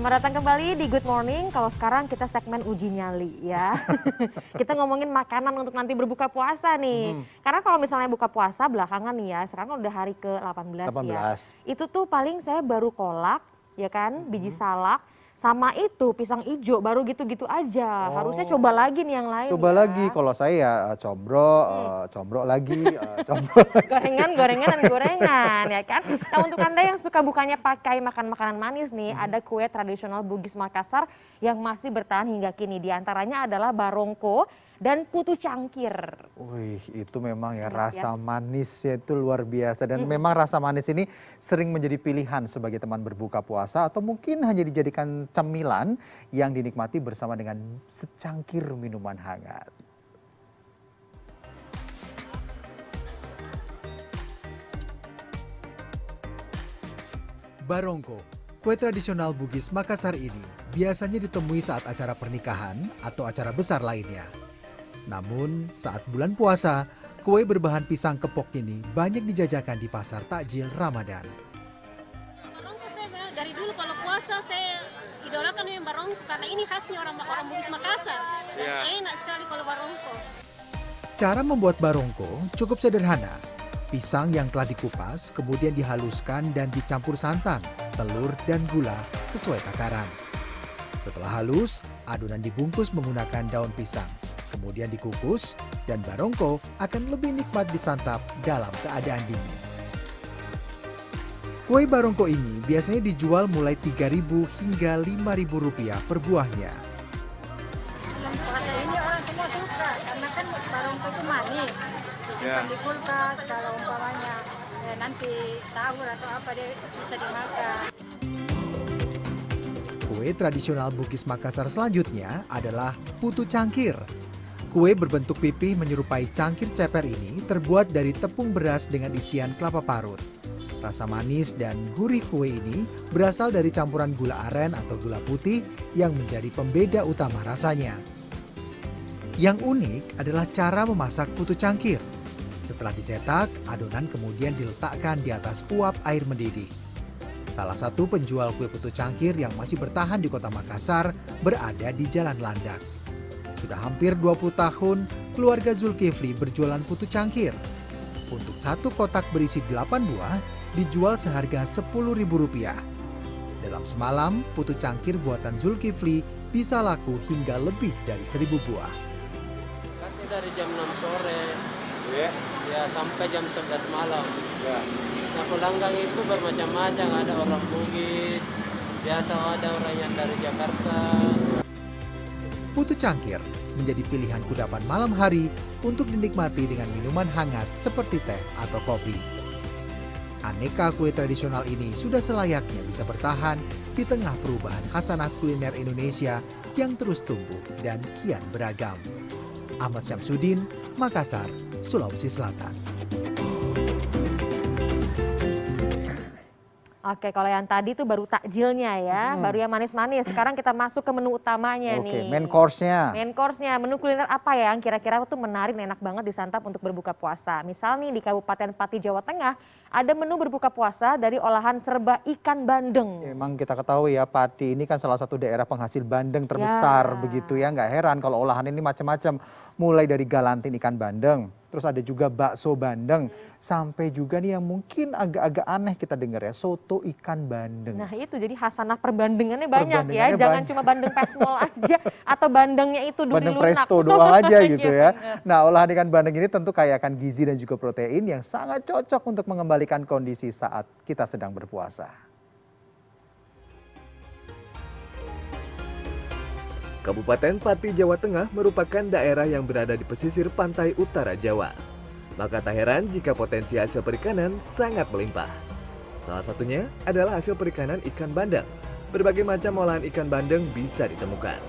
Selamat datang kembali di Good Morning. Kalau sekarang kita segmen uji nyali ya. Kita ngomongin makanan untuk nanti berbuka puasa nih. Karena kalau misalnya buka puasa belakangan nih ya, sekarang kan udah hari ke-18 ya. Itu tuh paling saya baru kolak, ya kan, biji salak, sama itu pisang ijo, baru gitu-gitu aja. Harusnya coba lagi nih yang lain Coba ya. lagi, kalau saya ya combro lagi, combro lagi. Gorengan dan gorengan ya kan. Nah untuk Anda yang suka bukanya pakai makan makanan manis nih, ada kue tradisional Bugis Makassar yang masih bertahan hingga kini. Di antaranya adalah barongko dan putu cangkir. Wih, itu memang ya Enak rasa manisnya itu luar biasa. Dan memang rasa manis ini sering menjadi pilihan sebagai teman berbuka puasa atau mungkin hanya dijadikan cemilan yang dinikmati bersama dengan secangkir minuman hangat. Barongko, kue tradisional Bugis Makassar ini biasanya ditemui saat acara pernikahan atau acara besar lainnya. Namun, saat bulan puasa, kue berbahan pisang kepok ini banyak dijajakan di pasar takjil Ramadan. Barongko saya dari dulu kalau puasa saya idolakan yang barongko karena ini khasnya orang Bugis Makassar. Enak sekali kalau barongko. Cara membuat barongko cukup sederhana. Pisang yang telah dikupas kemudian dihaluskan dan dicampur santan, telur, dan gula sesuai takaran. Setelah halus, adonan dibungkus menggunakan daun pisang. Kemudian dikukus dan barongko akan lebih nikmat disantap dalam keadaan dingin. Kue barongko ini biasanya dijual mulai Rp3.000 hingga Rp5.000 per buahnya. Bulan puasa ini orang semua suka karena kan barongko itu manis. Disimpan di kulkas kalau umpamanya nanti sahur atau apa dia bisa dimakan. Kue tradisional Bugis Makassar selanjutnya adalah putu cangkir. Kue berbentuk pipih menyerupai cangkir ceper ini terbuat dari tepung beras dengan isian kelapa parut. Rasa manis dan gurih kue ini berasal dari campuran gula aren atau gula putih yang menjadi pembeda utama rasanya. Yang unik adalah cara memasak putu cangkir. Setelah dicetak, adonan kemudian diletakkan di atas uap air mendidih. Salah satu penjual kue putu cangkir yang masih bertahan di kota Makassar berada di Jalan Landak. Sudah hampir 20 tahun, keluarga Zulkifli berjualan putu cangkir. Untuk satu kotak berisi 8 buah, dijual seharga Rp10.000. Dalam semalam, putu cangkir buatan Zulkifli bisa laku hingga lebih dari 1.000 buah. Kasih dari jam 6 sore, ya sampai jam 11 malam. Nah pelanggan itu bermacam-macam, ada orang Bugis, biasa ada orang yang dari Jakarta. Putu cangkir menjadi pilihan kudapan malam hari untuk dinikmati dengan minuman hangat seperti teh atau kopi. Aneka kue tradisional ini sudah selayaknya bisa bertahan di tengah perubahan khasanah kuliner Indonesia yang terus tumbuh dan kian beragam. Ahmad Syamsuddin, Makassar, Sulawesi Selatan. Oke, kalau yang tadi tuh baru takjilnya ya, baru yang manis-manis. Sekarang kita masuk ke menu utamanya nih. Main course-nya. Main course-nya, menu kuliner apa ya yang kira-kira tuh menarik dan enak banget disantap untuk berbuka puasa. Misal nih di Kabupaten Pati, Jawa Tengah, ada menu berbuka puasa dari olahan serba ikan bandeng. Memang kita ketahui ya, Pati ini kan salah satu daerah penghasil bandeng terbesar begitu ya. Nggak heran kalau olahan ini macam-macam. Mulai dari galantin ikan bandeng, terus ada juga bakso bandeng, sampai juga nih yang mungkin agak-agak aneh kita dengar ya, soto ikan bandeng. Nah itu jadi khasanah perbandengannya banyak ya, Perbandingannya jangan banyak. cuma bandeng pesmol aja atau bandengnya itu duri Bandeng lunak. presto doang aja gitu Iya, ya. bener. Nah, olahan ikan bandeng ini tentu kaya akan gizi dan juga protein yang sangat cocok untuk mengembalikan kondisi saat kita sedang berpuasa. Kabupaten Pati, Jawa Tengah merupakan daerah yang berada di pesisir pantai utara Jawa. Maka tak heran jika potensi hasil perikanan sangat melimpah. Salah satunya adalah hasil perikanan ikan bandeng. Berbagai macam olahan ikan bandeng bisa ditemukan.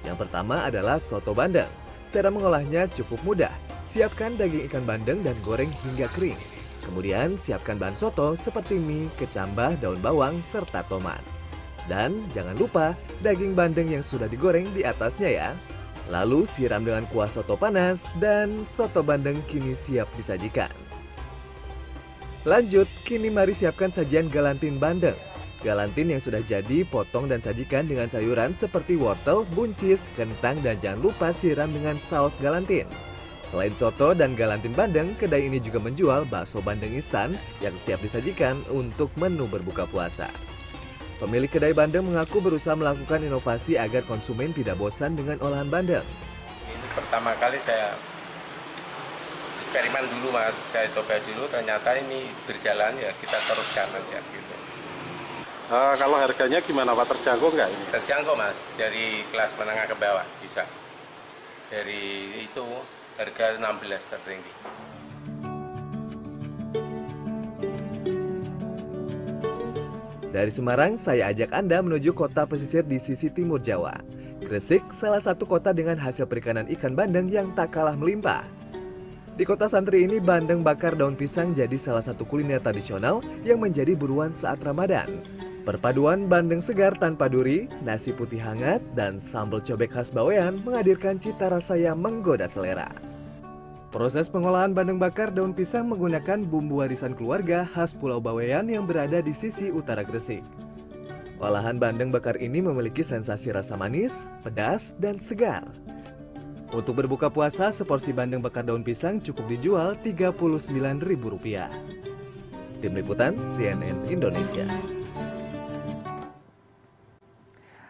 Yang pertama adalah soto bandeng. Cara mengolahnya cukup mudah. Siapkan daging ikan bandeng dan goreng hingga kering. Kemudian siapkan bahan soto seperti mie, kecambah, daun bawang, serta tomat. Dan jangan lupa daging bandeng yang sudah digoreng di atasnya ya. Lalu siram dengan kuah soto panas dan soto bandeng kini siap disajikan. Lanjut, kini mari siapkan sajian galantin bandeng. Galantin yang sudah jadi potong dan sajikan dengan sayuran seperti wortel, buncis, kentang, dan jangan lupa siram dengan saus galantin. Selain soto dan galantin bandeng, kedai ini juga menjual bakso bandeng instan yang siap disajikan untuk menu berbuka puasa. Pemilik kedai bandeng mengaku berusaha melakukan inovasi agar konsumen tidak bosan dengan olahan bandeng. Ini pertama kali saya eksperimen dulu Mas, saya coba dulu ternyata ini berjalan ya kita teruskan aja gitu. Kalau harganya gimana Pak, terjangkau nggak ini? Terjangkau Mas, dari kelas menengah ke bawah bisa. Dari itu harga 16 tertinggi. Dari Semarang, saya ajak Anda menuju kota pesisir di sisi timur Jawa. Gresik, salah satu kota dengan hasil perikanan ikan bandeng yang tak kalah melimpah. Di kota santri ini, bandeng bakar daun pisang jadi salah satu kuliner tradisional yang menjadi buruan saat Ramadan. Perpaduan bandeng segar tanpa duri, nasi putih hangat, dan sambal cobek khas Bawean menghadirkan cita rasa yang menggoda selera. Proses pengolahan bandeng bakar daun pisang menggunakan bumbu warisan keluarga khas Pulau Bawean yang berada di sisi utara Gresik. Olahan bandeng bakar ini memiliki sensasi rasa manis, pedas, dan segar. Untuk berbuka puasa, seporsi bandeng bakar daun pisang cukup dijual Rp39.000. Tim Liputan CNN Indonesia.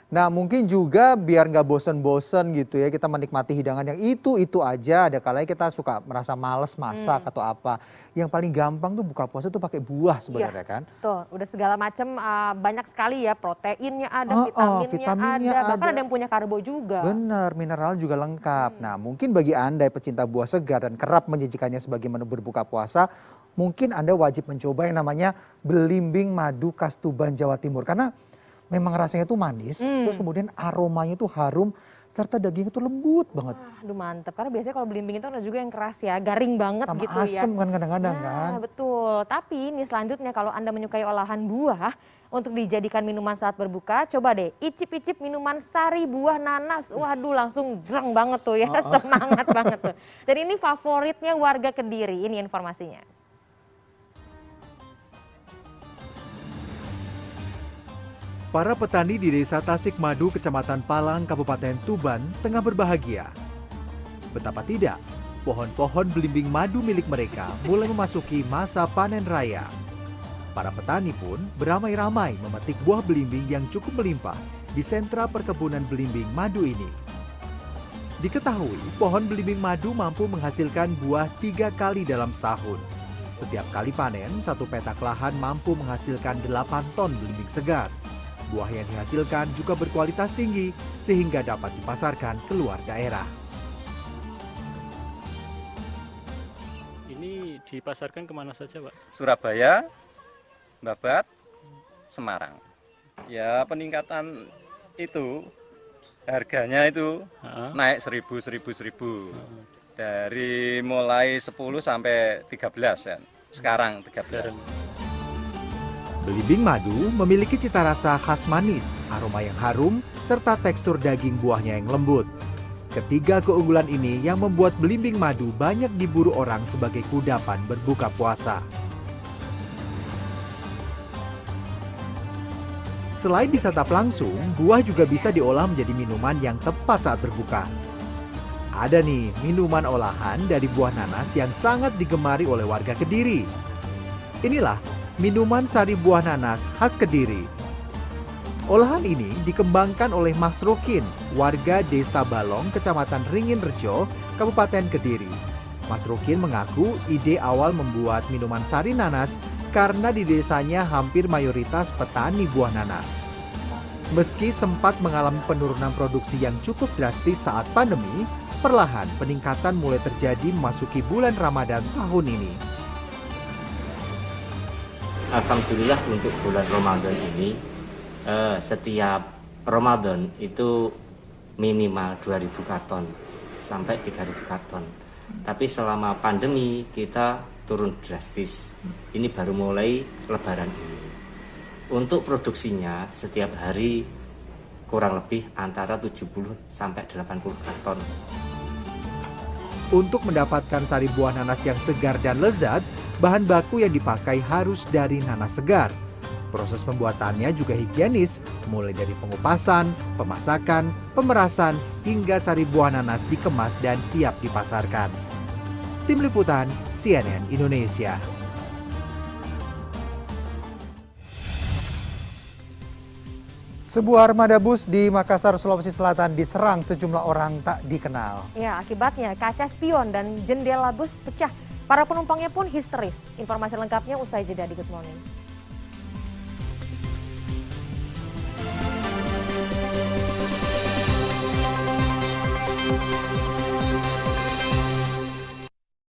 Nah mungkin juga biar nggak bosen-bosen gitu ya kita menikmati hidangan yang itu aja. Ada kalanya kita suka merasa males masak atau apa. Yang paling gampang tuh buka puasa tuh pakai buah sebenarnya kan. Tuh udah segala macam banyak sekali ya, proteinnya ada, vitaminnya ada, bahkan ada yang punya karbo juga. Bener, mineral juga lengkap. Nah mungkin bagi Anda yang pecinta buah segar dan kerap menyajikannya sebagai menu berbuka puasa, mungkin Anda wajib mencoba yang namanya belimbing madu khas Tuban, Jawa Timur. Karena memang rasanya tuh manis, terus kemudian aromanya tuh harum, serta dagingnya tuh lembut banget. Aduh mantep, karena biasanya kalau belimbing itu ada juga yang keras ya, garing banget sama gitu asem ya. kan kadang-kadang kan. Betul, tapi ini selanjutnya kalau Anda menyukai olahan buah untuk dijadikan minuman saat berbuka, coba deh icip-icip minuman sari buah nanas. Waduh langsung dreng banget tuh ya, semangat banget tuh. Dan ini favoritnya warga Kediri, ini informasinya. Para petani di Desa Tasikmadu, Kecamatan Palang, Kabupaten Tuban, tengah berbahagia. Betapa tidak, pohon-pohon belimbing madu milik mereka mulai memasuki masa panen raya. Para petani pun beramai-ramai memetik buah belimbing yang cukup melimpah di sentra perkebunan belimbing madu ini. Diketahui, pohon belimbing madu mampu menghasilkan buah 3 kali dalam setahun. Setiap kali panen, satu petak lahan mampu menghasilkan 8 ton belimbing segar. Buah yang dihasilkan juga berkualitas tinggi sehingga dapat dipasarkan keluar daerah. Ini dipasarkan kemana saja Pak? Surabaya, Babat, Semarang. Ya peningkatan itu harganya itu naik 1000. Dari mulai 10 sampai 13 ya. Sekarang 13. Belimbing madu memiliki cita rasa khas manis, aroma yang harum, serta tekstur daging buahnya yang lembut. Ketiga keunggulan ini yang membuat belimbing madu banyak diburu orang sebagai kudapan berbuka puasa. Selain disantap langsung, buah juga bisa diolah menjadi minuman yang tepat saat berbuka. Ada nih minuman olahan dari buah nanas yang sangat digemari oleh warga Kediri. Inilah minuman sari buah nanas khas Kediri. Olahan ini dikembangkan oleh Mas Rukin, warga Desa Balong, Kecamatan Ringin Rejo, Kabupaten Kediri. Mas Rukin mengaku ide awal membuat minuman sari nanas karena di desanya hampir mayoritas petani buah nanas. Meski sempat mengalami penurunan produksi yang cukup drastis saat pandemi, perlahan peningkatan mulai terjadi memasuki bulan Ramadan tahun ini. Alhamdulillah untuk bulan Ramadan ini setiap Ramadan itu minimal 2000 karton sampai 3000 karton. Tapi selama pandemi kita turun drastis. Ini baru mulai Lebaran ini. Untuk produksinya setiap hari kurang lebih antara 70 sampai 80 karton. Untuk mendapatkan sari buah nanas yang segar dan lezat, bahan baku yang dipakai harus dari nanas segar. Proses pembuatannya juga higienis, mulai dari pengupasan, pemasakan, pemerasan, hingga sari buah nanas dikemas dan siap dipasarkan. Tim Liputan CNN Indonesia. Sebuah armada bus di Makassar, Sulawesi Selatan diserang sejumlah orang tak dikenal. Ya, akibatnya kaca spion dan jendela bus pecah. Para penumpangnya pun histeris. Informasi lengkapnya usai jeda di Good Morning.